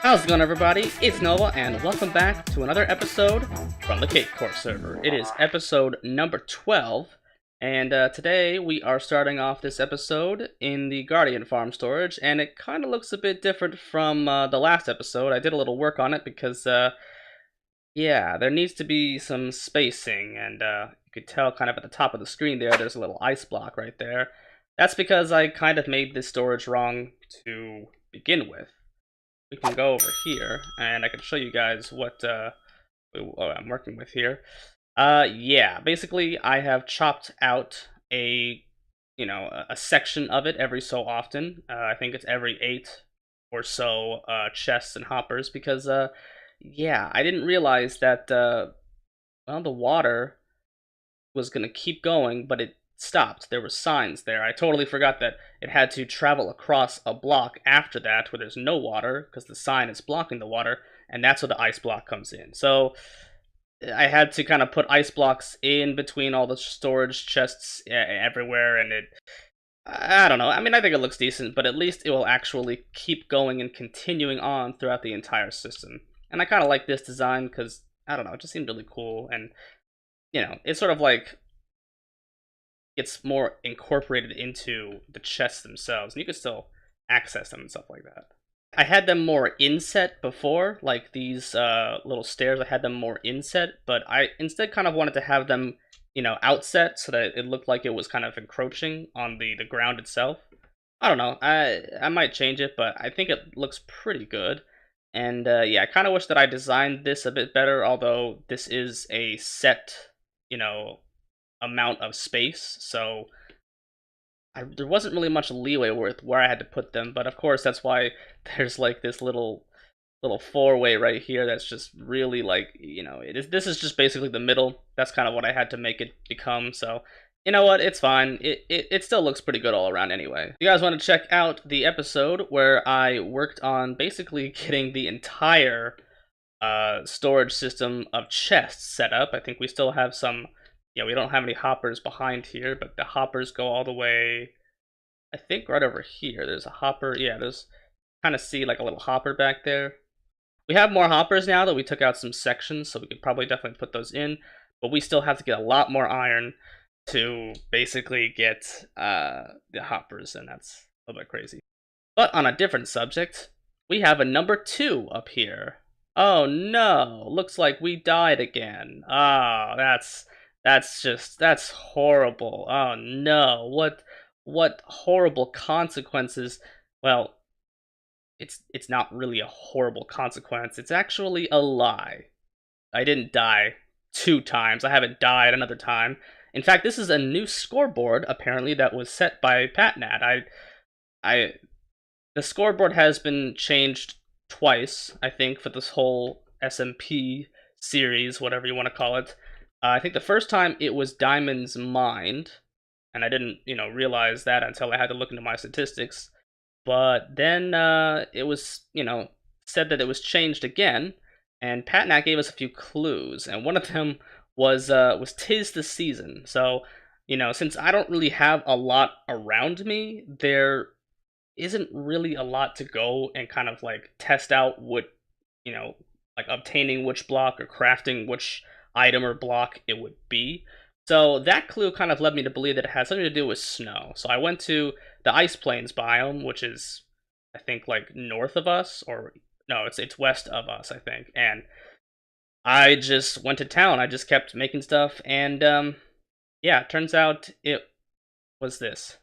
How's it going, everybody? It's Nova, and welcome back to another episode from the CakeCore server. It is episode number 12, and today we are starting off this episode in the Guardian farm storage, and it kind of looks a bit different from the last episode. I did a little work on it because, yeah, there needs to be some spacing, and you could tell kind of at the top of the screen there's a little ice block right there. That's because I kind of made this storage wrong to begin with. We can go over here, and I can show you guys what I'm working with here. Yeah, basically I have chopped out a section of it every so often. I think it's every 8 or so chests and hoppers because yeah, I didn't realize that well, the water was gonna keep going, but it stopped. There were signs there. I totally forgot that it had to travel across a block after that where there's no water because the sign is blocking the water, and that's where the ice block comes in. So I had to kind of put ice blocks in between all the storage chests everywhere, and I don't know. I mean, I think it looks decent, but at least it will actually keep going and continuing on throughout the entire system. And I kind of like this design because, I don't know, it just seemed really cool, and, you know, it's sort of like it's more incorporated into the chests themselves, and you can still access them and stuff like that. I had them more inset before, like these little stairs, I had them more inset, but I instead kind of wanted to have them, you know, outset so that it looked like it was kind of encroaching on the ground itself. I don't know, I might change it, but I think it looks pretty good. And yeah, I kind of wish that I designed this a bit better, although this is a set, you know, amount of space, so there wasn't really much leeway with where I had to put them, but of course that's why there's like this little four-way right here that's just really, like, you know, this is just basically the middle. That's kind of what I had to make it become, so you know what, it's fine. It still looks pretty good all around anyway. If you guys want to check out the episode where I worked on basically getting the entire storage system of chests set up, I think we still have some. Yeah, we don't have any hoppers behind here, but the hoppers go all the way, I think, right over here. There's a hopper. Yeah, there's kind of see like a little hopper back there. We have more hoppers now that we took out some sections, so we could probably definitely put those in, but we still have to get a lot more iron to basically get the hoppers, and that's a little bit crazy. But on a different subject, we have a number 2 up here. Oh no, looks like we died again. Oh, that's horrible. Oh no, what horrible consequences. Well, it's not really a horrible consequence. It's actually a lie. I didn't die 2 times. I haven't died another time. In fact, this is a new scoreboard apparently that was set by PatNat. The scoreboard has been changed twice, I think, for this whole SMP series, whatever you want to call it. I think the first time it was Diamond's Mind, and I didn't, you know, realize that until I had to look into my statistics. But then it was, you know, said that it was changed again, and PatNat gave us a few clues, and one of them was 'Tis the Season. So, you know, since I don't really have a lot around me, there isn't really a lot to go and kind of like test out what, you know, like obtaining which block or crafting which item or block it would be. So that clue kind of led me to believe that it has something to do with snow. So I went to the Ice Plains biome, which is, I think, like north of us, or no, it's west of us, I think. And I just went to town. I just kept making stuff, and yeah, it turns out it was this.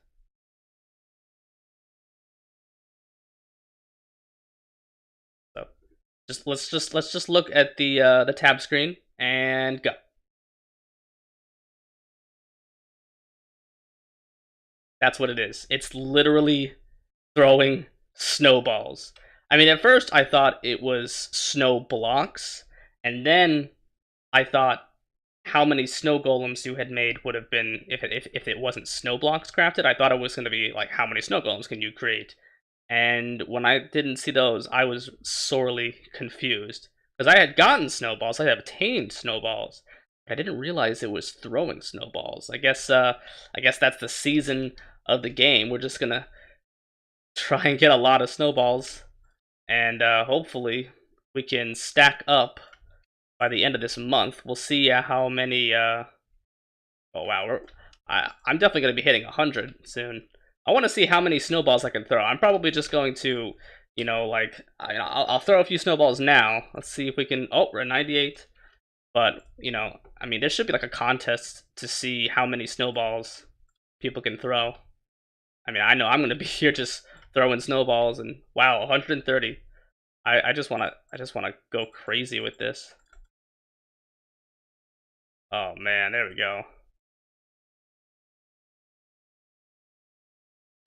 So let's just look at the tab screen and go. That's what it is. It's literally throwing snowballs. I mean, at first I thought it was snow blocks, and then I thought how many snow golems you had made would have been if it wasn't snow blocks crafted. I thought it was going to be like, how many snow golems can you create? And when I didn't see those, I was sorely confused because I had gotten snowballs, I had obtained snowballs. I didn't realize it was throwing snowballs. I guess that's the season of the game. We're just gonna try and get a lot of snowballs. and hopefully we can stack up by the end of this month. We'll see how many. Oh wow, I'm definitely gonna be hitting 100 soon. I want to see how many snowballs I can throw. I'm probably just going to, like I'll throw a few snowballs now. Let's see if we can. Oh, we're at 98. But I mean, there should be like a contest to see how many snowballs people can throw. I mean, I know I'm gonna be here just throwing snowballs, and wow, 130. I just wanna go crazy with this. Oh man, there we go.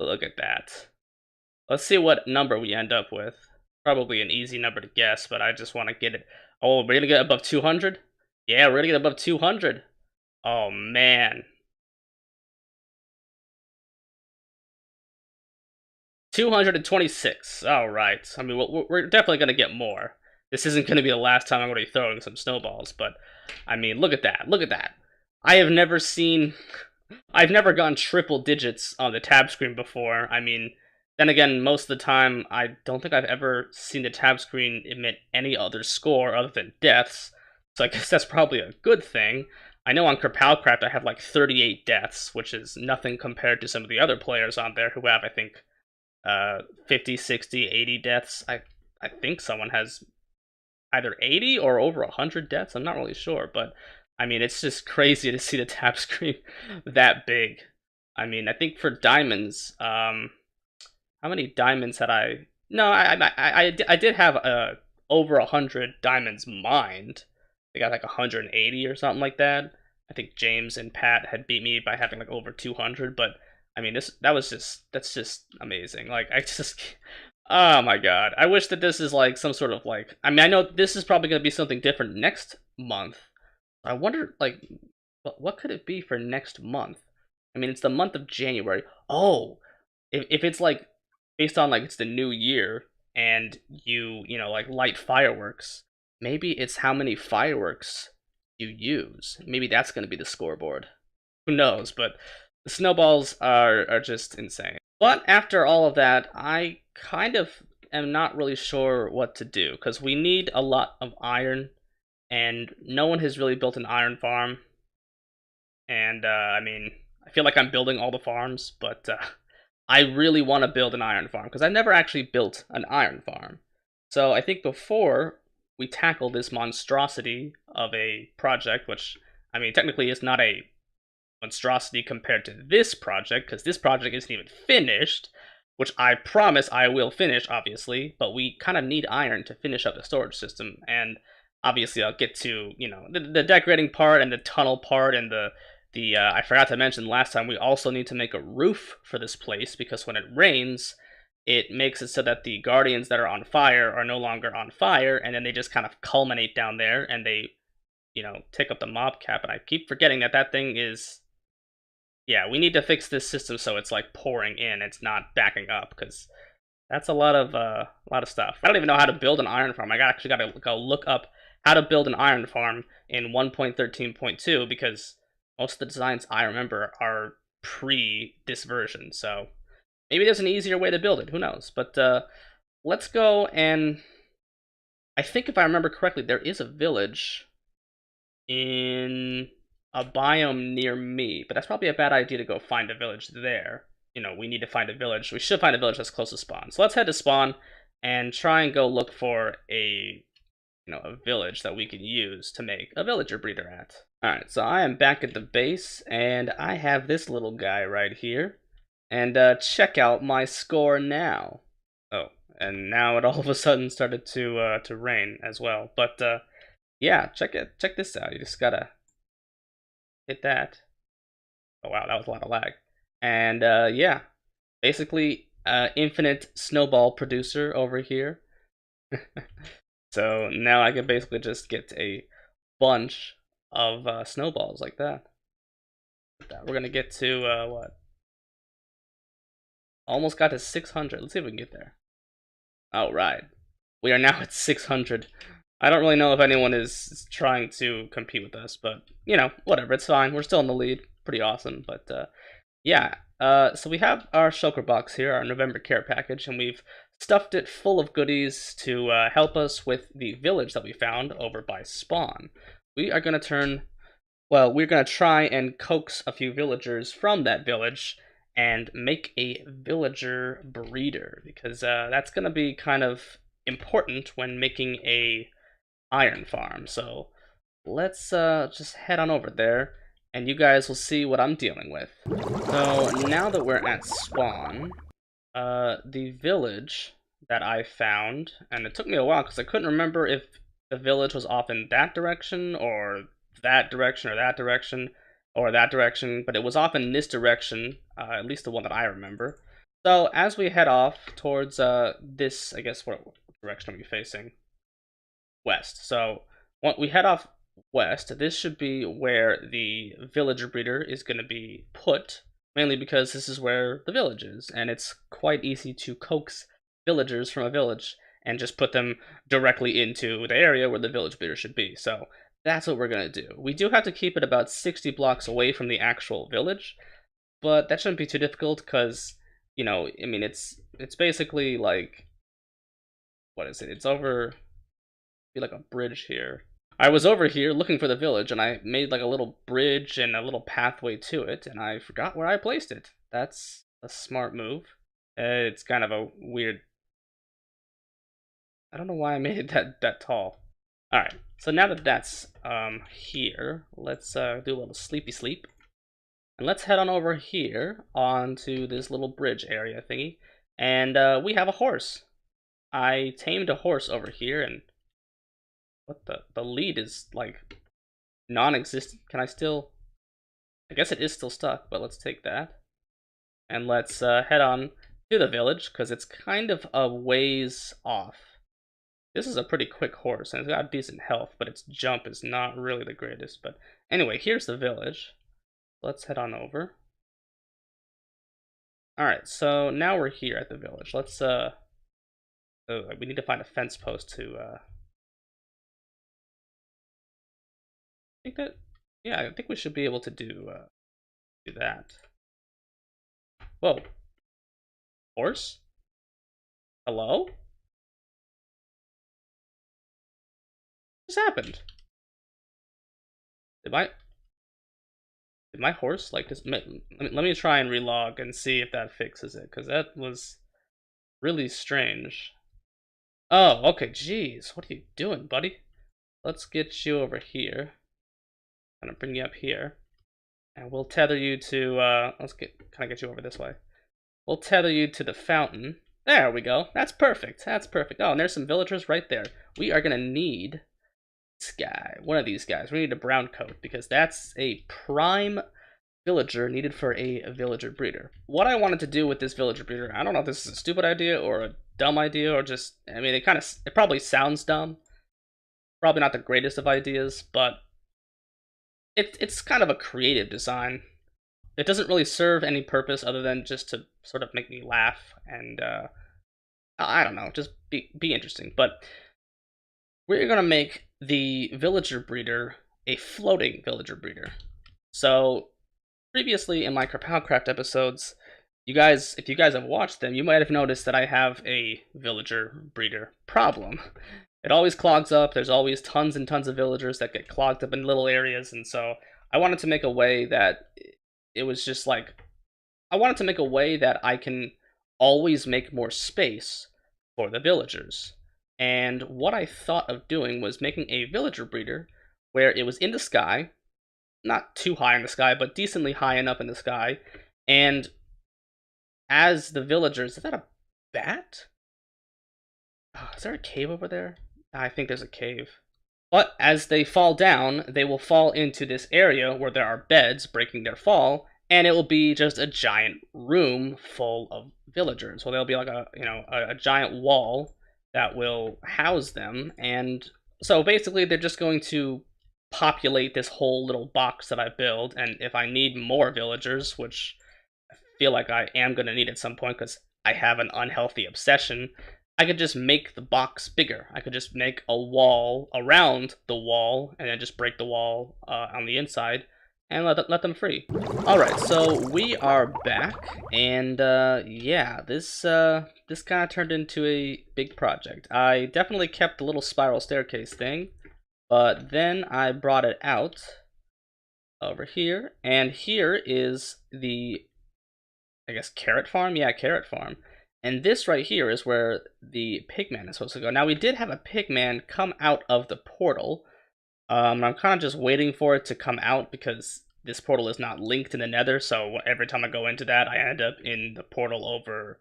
Look at that. Let's see what number we end up with. Probably an easy number to guess, but I just want to get it. Oh, we're gonna get above 200? Yeah, we're gonna get above 200. Oh man. 226. All right. I mean, we're definitely gonna get more. This isn't gonna be the last time I'm gonna be throwing some snowballs, but I mean, look at that. Look at that. I have never seen. I've never gone triple digits on the tab screen before. I mean, then again, most of the time, I don't think I've ever seen the tab screen emit any other score other than deaths. So I guess that's probably a good thing. I know on Kerpalcraft I have like 38 deaths, which is nothing compared to some of the other players on there who have, I think, 50, 60, 80 deaths. I think someone has either 80 or over 100 deaths. I'm not really sure, but I mean, it's just crazy to see the tab screen that big. I mean, I think for diamonds, how many diamonds had I? No, I did have over 100 diamonds mined. I got like 180 or something like that. I think James and Pat had beat me by having like over 200, but I mean, that's just amazing. Like I just oh my god. I wish that this is like some sort of like, I mean, I know this is probably going to be something different next month. I wonder like what could it be for next month? I mean, it's the month of January. Oh, if it's like based on like it's the new year and you like light fireworks, maybe it's how many fireworks you use. Maybe that's going to be the scoreboard. Who knows, but the snowballs are just insane. But after all of that, I kind of am not really sure what to do because we need a lot of iron, and no one has really built an iron farm. And I mean, I feel like I'm building all the farms, but I really want to build an iron farm because I've never actually built an iron farm. So I think before we tackle this monstrosity of a project, which I mean technically is not a monstrosity compared to this project, because this project isn't even finished, which I promise I will finish, obviously, but we kind of need iron to finish up the storage system, and obviously I'll get to, the decorating part and the tunnel part and the I forgot to mention last time, we also need to make a roof for this place, because when it rains, it makes it so that the guardians that are on fire are no longer on fire, and then they just kind of culminate down there, and they, take up the mob cap, and I keep forgetting that that thing is. Yeah, we need to fix this system so it's like pouring in, it's not backing up, because that's a lot of stuff. I don't even know how to build an iron farm. Actually got to go look up how to build an iron farm in 1.13.2 because most of the designs I remember are pre this version. So maybe there's an easier way to build it. Who knows? But let's go, and I think if I remember correctly, there is a village in a biome near me, but that's probably a bad idea to go find a village there. We need to find a village. We should find a village that's close to spawn. So let's head to spawn and try and go look for a village that we can use to make a villager breeder at. Alright, so I am back at the base, and I have this little guy right here. And check out my score now. Oh, and now it all of a sudden started to rain as well. But yeah, check this out. You just gotta hit that. Oh wow, that was a lot of lag. And yeah, basically infinite snowball producer over here. So now I can basically just get a bunch of snowballs like that. We're gonna get to what? Almost got to 600. Let's see if we can get there. All right, we are now at 600. I don't really know if anyone is trying to compete with us, but whatever, it's fine. We're still in the lead. Pretty awesome. But yeah, so we have our shulker box here, our November care package, and we've stuffed it full of goodies to help us with the village that we found over by spawn. We are going to we're going to try and coax a few villagers from that village and make a villager breeder, because that's going to be kind of important when making a iron farm. So let's just head on over there, and you guys will see what I'm dealing with. So now that we're at spawn, the village that I found, and it took me a while because I couldn't remember if the village was off in that direction or that direction or that direction or that direction, but it was off in this direction, at least the one that I remember. So as we head off towards this, I guess, what direction are we facing? West. So when we head off west, this should be where the villager breeder is going to be put, mainly because this is where the village is, and it's quite easy to coax villagers from a village and just put them directly into the area where the village breeder should be. So that's what we're going to do. We do have to keep it about 60 blocks away from the actual village, but that shouldn't be too difficult because, you know, I mean, it's basically like, what is it? It's over, be like a bridge here. I was over here looking for the village, and I made like a little bridge and a little pathway to it, and I forgot where I placed it. That's a smart move. It's kind of a weird... I don't know why I made it that tall. Alright, so now that that's here, let's do a little sleepy sleep. And let's head on over here onto this little bridge area thingy. And we have a horse. I tamed a horse over here, and what the lead is like non-existent. Can I still... I guess it is still stuck, but let's take that. And let's head on to the village, because it's kind of a ways off. This is a pretty quick horse, and it's got decent health, but its jump is not really the greatest. But anyway, here's the village. Let's head on over. Alright, so now we're here at the village. Let's, we need to find a fence post to, I think we should be able to do that. Whoa. Horse? Hello? What just happened? Did my horse like this? Let me try and relog and see if that fixes it, because that was really strange. Oh, okay, jeez. What are you doing, buddy? Let's get you over here. I'm gonna bring you up here. And we'll tether you to, can I get you over this way? We'll tether you to the fountain. There we go. That's perfect. That's perfect. Oh, and there's some villagers right there. We are gonna need this guy. One of these guys. We need a brown coat, because that's a prime villager needed for a villager breeder. What I wanted to do with this villager breeder, I don't know if this is a stupid idea or a dumb idea, or just, I mean, it probably sounds dumb. Probably not the greatest of ideas, but it's kind of a creative design. It doesn't really serve any purpose other than just to sort of make me laugh and I don't know, just be interesting. But we're gonna make the villager breeder a floating villager breeder. So previously in my Krapowcraft episodes, if you guys have watched them, you might have noticed that I have a villager breeder problem. It always clogs up. There's always tons and tons of villagers that get clogged up in little areas, and so I wanted to make a way that it was just like, I wanted to make a way that I can always make more space for the villagers. And what I thought of doing was making a villager breeder where it was in the sky, not too high in the sky, but decently high enough in the sky, and as the villagers... Is that a bat? Oh, is there a cave over there? I think there's a cave. But as they fall down, they will fall into this area where there are beds breaking their fall, and it will be just a giant room full of villagers. So there'll be like a giant wall that will house them, and so basically they're just going to populate this whole little box that I build. And if I need more villagers, which I feel like I am going to need at some point because I have an unhealthy obsession, I could just make the box bigger. I could just make a wall around the wall and then just break the wall on the inside and let them free. Alright, so we are back, and yeah, this kind of turned into a big project. I definitely kept the little spiral staircase thing, but then I brought it out over here, and here is the, I guess, carrot farm? Yeah, carrot farm. And this right here is where the pigman is supposed to go. Now, we did have a pigman come out of the portal. I'm kind of just waiting for it to come out because this portal is not linked in the nether, so every time I go into that, I end up in the portal over,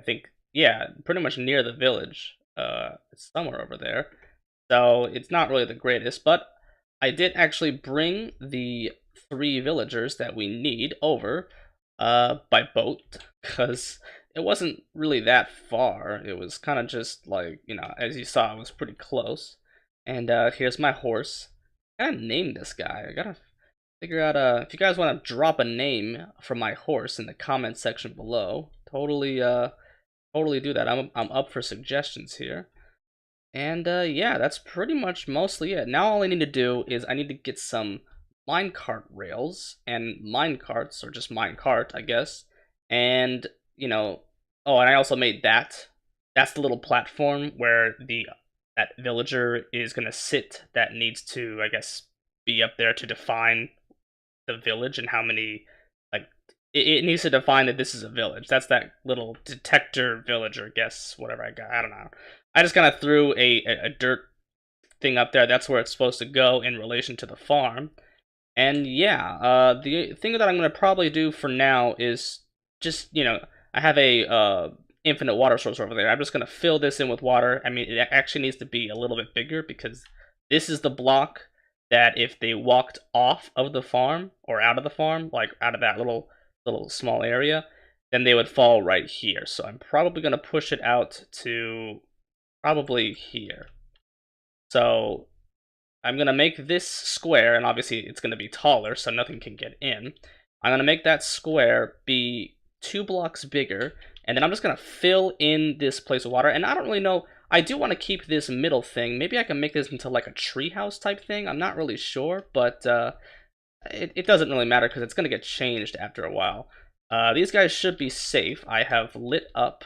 I think, yeah, pretty much near the village. It's somewhere over there. So it's not really the greatest, but I did actually bring the 3 villagers that we need over by boat, because it wasn't really that far. It was kind of just like, you know, as you saw, it was pretty close. And here's my horse. I gotta name this guy. I gotta figure out, if you guys want to drop a name for my horse in the comment section below, totally, totally do that. I'm up for suggestions here. And yeah, that's pretty much mostly it. Now all I need to do is I need to get some minecart rails and minecarts, or just minecart, I guess. And, you know, oh, and I also made that. That's the little platform where that villager is gonna sit that needs to, I guess, be up there to define the village and how many, like, it needs to define that this is a village. That's that little detector villager, guess, whatever I got. I don't know. I just kind of threw a dirt thing up there. That's where it's supposed to go in relation to the farm. And yeah, the thing that I'm going to probably do for now is just, you know, I have a infinite water source over there. I'm just going to fill this in with water. I mean, it actually needs to be a little bit bigger because this is the block that if they walked off of the farm or out of the farm, like out of that little small area, then they would fall right here. So I'm probably going to push it out to probably here. So I'm going to make this square, and obviously it's going to be taller so nothing can get in. I'm going to make that square be 2 blocks bigger, and then I'm just going to fill in this place with water. And I don't really know, I do want to keep this middle thing. Maybe I can make this into like a treehouse type thing. I'm not really sure, but it doesn't really matter because it's going to get changed after a while. These guys should be safe. I have lit up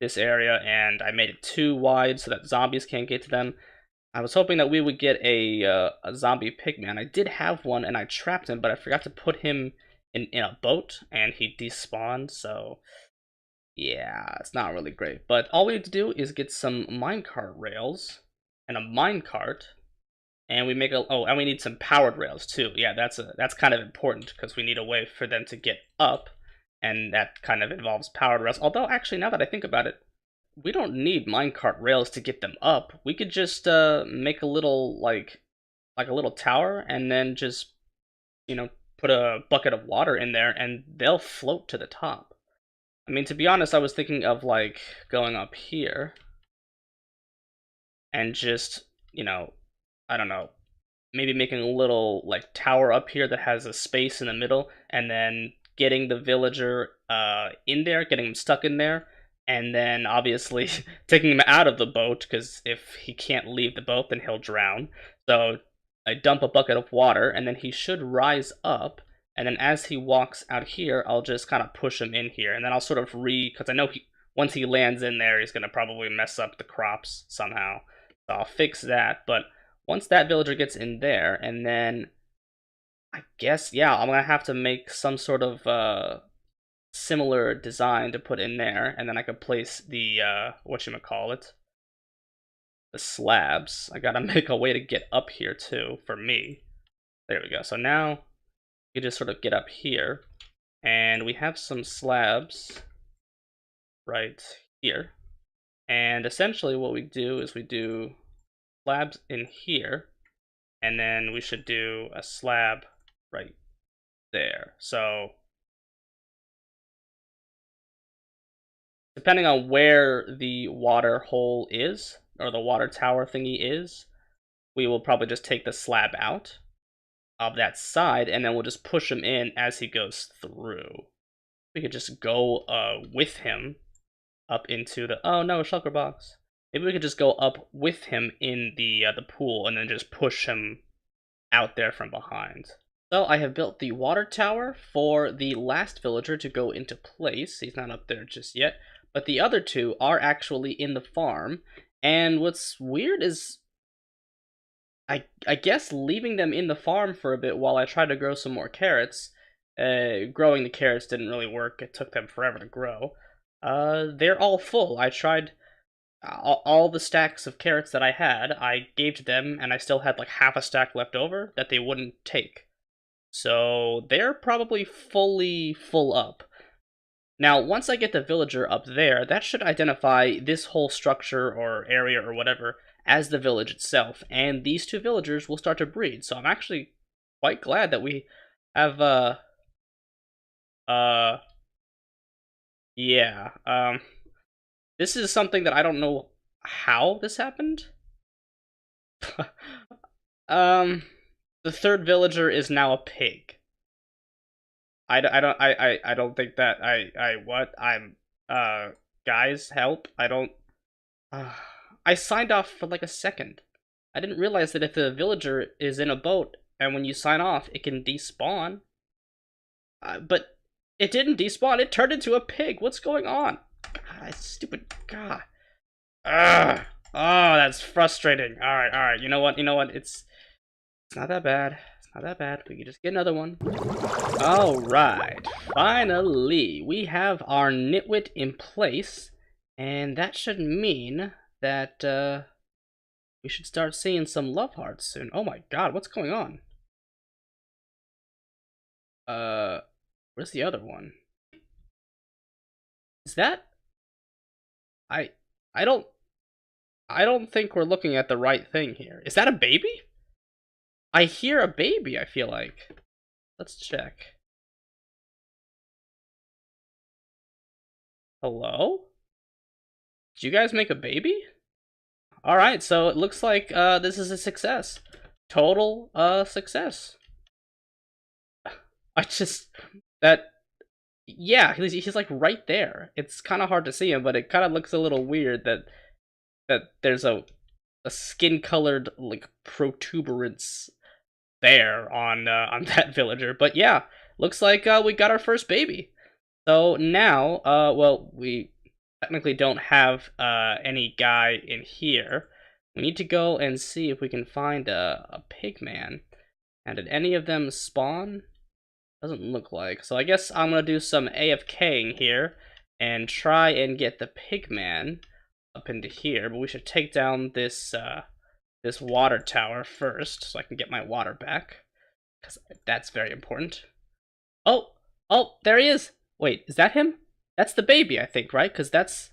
this area and I made it too wide so that zombies can't get to them. I was hoping that we would get a zombie pigman. I did have one and I trapped him, but I forgot to put him in a boat and he despawned, so yeah, it's not really great. But all we need to do is get some minecart rails and a minecart, and we make a, oh, and we need some powered rails too. Yeah, that's kind of important because we need a way for them to get up, and that kind of involves powered rails. Although actually, now that I think about it, we don't need minecart rails to get them up. We could just make a little like a little tower, and then just, you know, put a bucket of water in there, and they'll float to the top. I mean, to be honest, I was thinking of like going up here and just, you know, I don't know, maybe making a little like tower up here that has a space in the middle, and then getting the villager in there, getting him stuck in there, and then obviously taking him out of the boat, because if he can't leave the boat, then he'll drown. So I dump a bucket of water, and then he should rise up, and then as he walks out here, I'll just kind of push him in here, and then I'll sort of because I know once he lands in there, he's going to probably mess up the crops somehow. So I'll fix that, but once that villager gets in there, and then I guess, yeah, I'm going to have to make some sort of similar design to put in there, and then I could place the, whatchamacallit, the slabs. I gotta make a way to get up here too, for me. There we go. So now you just sort of get up here, and we have some slabs right here. And essentially what we do is we do slabs in here, and then we should do a slab right there. So depending on where the water hole is, or the water tower thingy is, we will probably just take the slab out of that side, and then we'll just push him in as he goes through. We could just go with him up into the, oh no, shulker box. Maybe we could just go up with him in the pool, and then just push him out there from behind. So I have built the water tower for the last villager to go into place. He's not up there just yet, but the other two are actually in the farm. And what's weird is I guess leaving them in the farm for a bit while I tried to grow some more carrots. Growing the carrots didn't really work. It took them forever to grow. They're all full. I tried all the stacks of carrots that I had, I gave to them, and I still had like half a stack left over that they wouldn't take. So they're probably fully full up. Now, once I get the villager up there, that should identify this whole structure or area or whatever as the village itself, and these two villagers will start to breed. So I'm actually quite glad that we have, yeah, this is something that I don't know how this happened. The third villager is now a pig. I don't think that guys, help. I signed off for like a second. I didn't realize that if the villager is in a boat and when you sign off, it can despawn. But it didn't despawn, it turned into a pig. What's going on? God, stupid, God. Oh, that's frustrating. Alright, you know what, it's not that bad. It's not that bad. We can just get another one. Alright, finally, we have our nitwit in place, and that should mean that, we should start seeing some love hearts soon. Oh my god, what's going on? Where's the other one? Is that... I don't think we're looking at the right thing here. Is that a baby? I hear a baby, I feel like. Let's check. Hello? Did you guys make a baby? Alright, so it looks like this is a success. Total success. Yeah, he's like right there. It's kind of hard to see him, but it kind of looks a little weird that there's a skin-colored like protuberance there on that villager. But yeah, looks like we got our first baby. So now, well, we technically don't have any guy in here. We need to go and see if we can find a pig man. And did any of them spawn? Doesn't look like. So I guess I'm gonna do some AFKing here and try and get the pig man up into here. But we should take down this this water tower first so I can get my water back, because that's very important. Oh, there he is. Wait, is that him? That's the baby, I think, right? Because those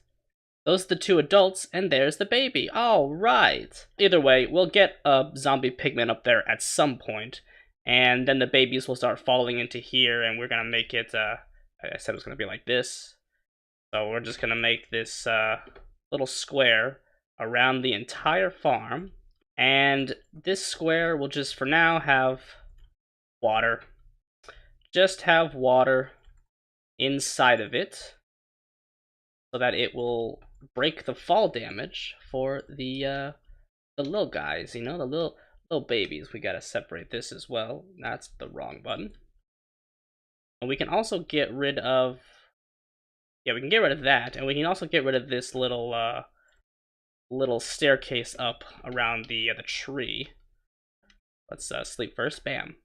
are the two adults, and there's the baby. All right. Either way, we'll get a zombie pigman up there at some point, and then the babies will start falling into here, and we're gonna make it. I said it was gonna be like this, so we're just gonna make this little square around the entire farm, and this square will just for now have water. Just have water inside of it, so that it will break the fall damage for the little guys, you know, the little babies. We gotta separate this as well. That's the wrong button. And we can also get rid of, yeah, we can get rid of that, and we can also get rid of this little little staircase up around the tree. Let's sleep first. Bam.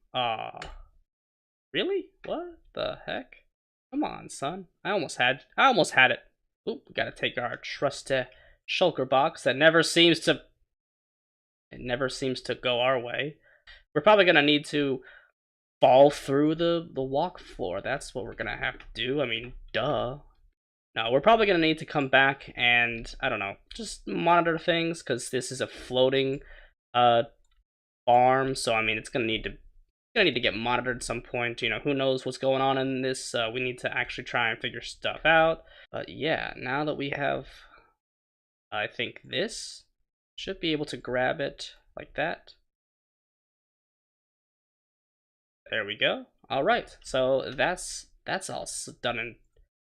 Really? What the heck? Come on, son. I almost had it. Oop, we gotta take our trusty shulker box that never seems to go our way. We're probably gonna need to fall through the walk floor. That's what we're gonna have to do. I mean, duh. No, we're probably gonna need to come back and, I don't know, just monitor things, because this is a floating farm, so I mean it's gonna need to get monitored at some point. You know, who knows what's going on in this. We need to actually try and figure stuff out. But yeah, now that we have, I think this should be able to grab it like that. There we go. All right, so that's all done and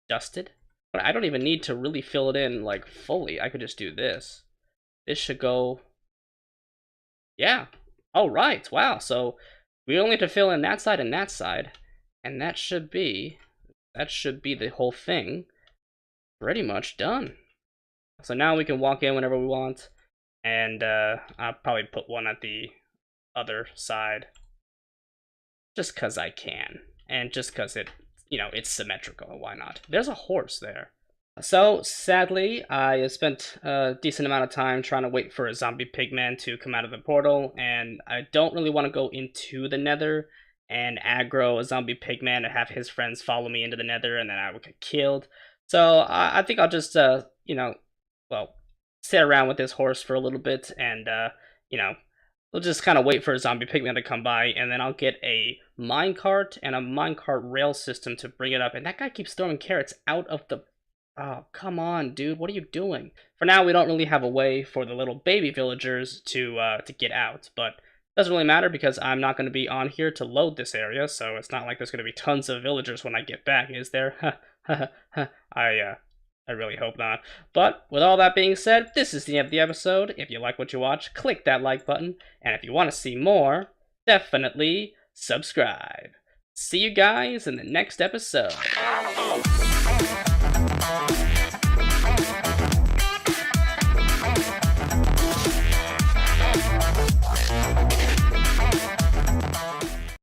dusted. But I don't even need to really fill it in like fully. I could just do this. This should go. Yeah. All right. Wow. So We only have to fill in that side and that side, and that should be the whole thing pretty much done. So now we can walk in whenever we want, and I'll probably put one at the other side, just cause I can, and just cause it, it's symmetrical. Why not? There's a horse there. So sadly, I spent a decent amount of time trying to wait for a zombie pigman to come out of the portal, and I don't really want to go into the Nether and aggro a zombie pigman and have his friends follow me into the Nether, and then I would get killed. So I think I'll just, sit around with this horse for a little bit, and we'll just kind of wait for a zombie pigman to come by, and then I'll get a minecart and a minecart rail system to bring it up. And that guy keeps throwing carrots out of the... Oh, come on, dude. What are you doing? For now, we don't really have a way for the little baby villagers to get out, but it doesn't really matter because I'm not going to be on here to load this area, so it's not like there's going to be tons of villagers when I get back, is there? I really hope not. But with all that being said, this is the end of the episode. If you like what you watch, click that like button, and if you want to see more, definitely subscribe. See you guys in the next episode.